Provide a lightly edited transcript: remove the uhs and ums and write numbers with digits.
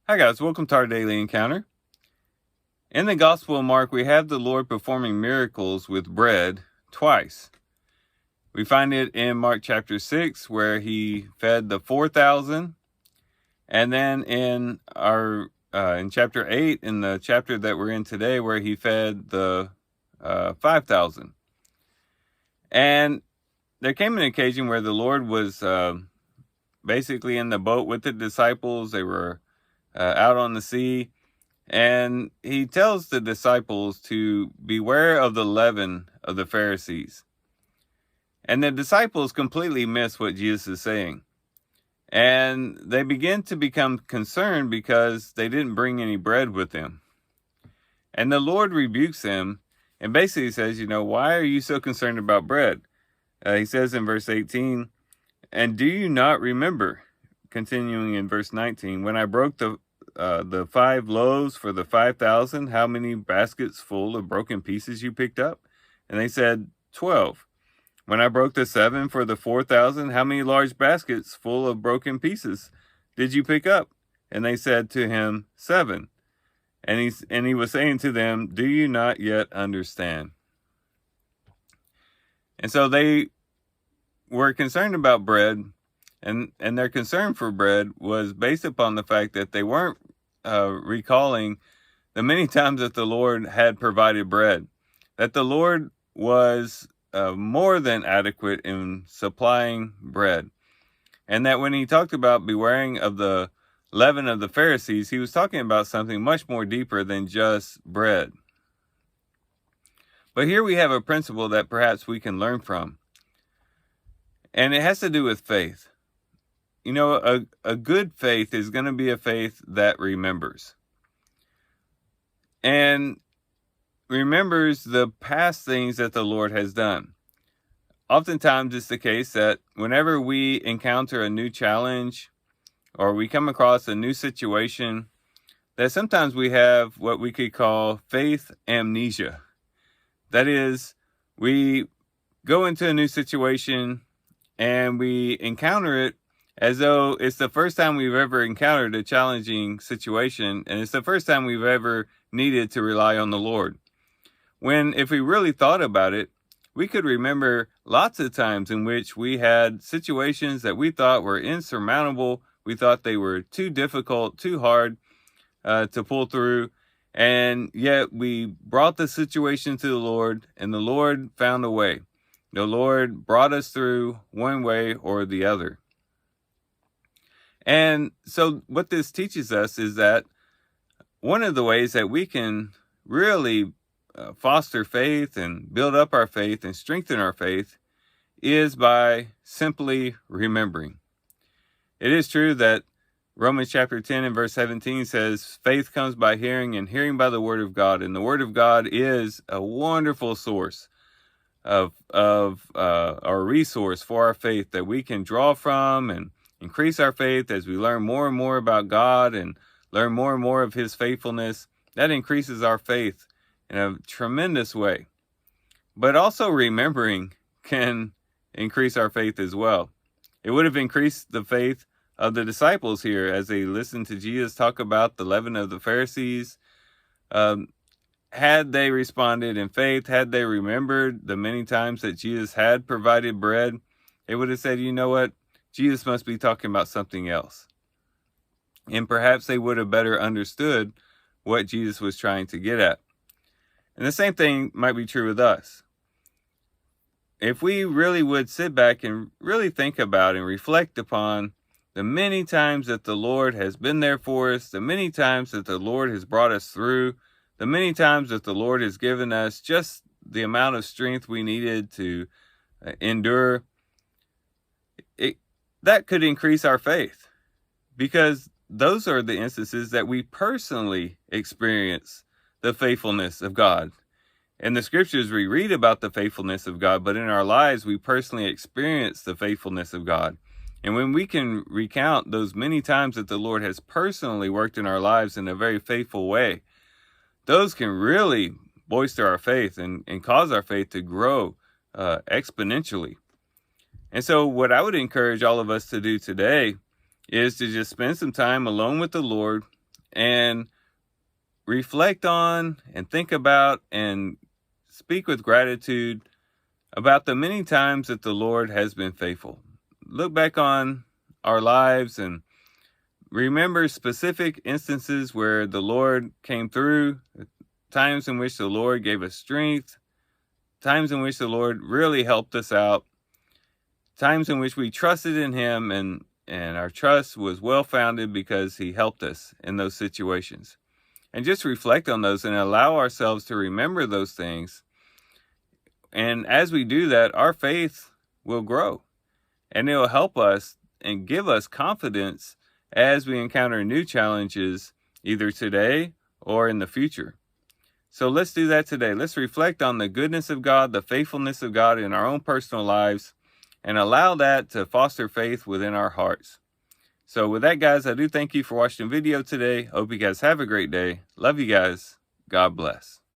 Hi guys, welcome to our daily encounter. In the Gospel of Mark, we have the Lord performing miracles with bread twice. We find it in Mark chapter 6 where he fed the 4,000, and then in chapter 8, in the chapter that we're in today, where he fed the 5,000. And there came an occasion where the Lord was basically in the boat with the disciples. They were out on the sea. And he tells the disciples to beware of the leaven of the Pharisees. And the disciples completely miss what Jesus is saying. And they begin to become concerned because they didn't bring any bread with them. And the Lord rebukes them and basically says, why are you so concerned about bread? He says in verse 18, and do you not remember, continuing in verse 19, when I broke the 5 loaves for the 5,000, how many baskets full of broken pieces you picked up? And they said, 12. When I broke the 7 for the 4,000, how many large baskets full of broken pieces did you pick up? And they said to him, 7. And he was saying to them, do you not yet understand? And so they were concerned about bread, and their concern for bread was based upon the fact that they weren't recalling the many times that the Lord had provided bread, that the Lord was more than adequate in supplying bread. And that when he talked about bewaring of the leaven of the Pharisees, he was talking about something much more deeper than just bread. But here we have a principle that perhaps we can learn from. And it has to do with faith. A good faith is going to be a faith that remembers. And remembers the past things that the Lord has done. Oftentimes it's the case that whenever we encounter a new challenge or we come across a new situation, that sometimes we have what we could call faith amnesia. That is, we go into a new situation and we encounter it as though it's the first time we've ever encountered a challenging situation, and it's the first time we've ever needed to rely on the Lord. When, if we really thought about it, we could remember lots of times in which we had situations that we thought were insurmountable. We thought they were too difficult, too hard to pull through, and yet we brought the situation to the Lord, and the Lord found a way. The Lord brought us through one way or the other. And so what this teaches us is that one of the ways that we can really foster faith and build up our faith and strengthen our faith is by simply remembering. It is true that Romans chapter 10 and verse 17 says, faith comes by hearing, and hearing by the word of God. And the word of God is a wonderful source of our resource for our faith that we can draw from and increase our faith as we learn more and more about God and learn more and more of his faithfulness. That increases our faith in a tremendous way. But also remembering can increase our faith as well. It would have increased the faith of the disciples here as they listened to Jesus talk about the leaven of the Pharisees. Had they responded in faith, had they remembered the many times that Jesus had provided bread, they would have said, you know what? Jesus must be talking about something else. And perhaps they would have better understood what Jesus was trying to get at. And the same thing might be true with us. If we really would sit back and really think about and reflect upon the many times that the Lord has been there for us, the many times that the Lord has brought us through, the many times that the Lord has given us just the amount of strength we needed to endure, that could increase our faith, because those are the instances that we personally experience the faithfulness of God. In the scriptures, we read about the faithfulness of God, but in our lives, we personally experience the faithfulness of God. And when we can recount those many times that the Lord has personally worked in our lives in a very faithful way, those can really bolster our faith and cause our faith to grow exponentially. And so what I would encourage all of us to do today is to just spend some time alone with the Lord and reflect on and think about and speak with gratitude about the many times that the Lord has been faithful. Look back on our lives and remember specific instances where the Lord came through, times in which the Lord gave us strength, times in which the Lord really helped us out, times in which we trusted in Him and our trust was well-founded because He helped us in those situations. And just reflect on those and allow ourselves to remember those things. And as we do that, our faith will grow. And it will help us and give us confidence as we encounter new challenges, either today or in the future. So let's do that today. Let's reflect on the goodness of God, the faithfulness of God in our own personal lives, and allow that to foster faith within our hearts. So with that, guys, I do thank you for watching the video today. Hope you guys have a great day. Love you guys. God bless.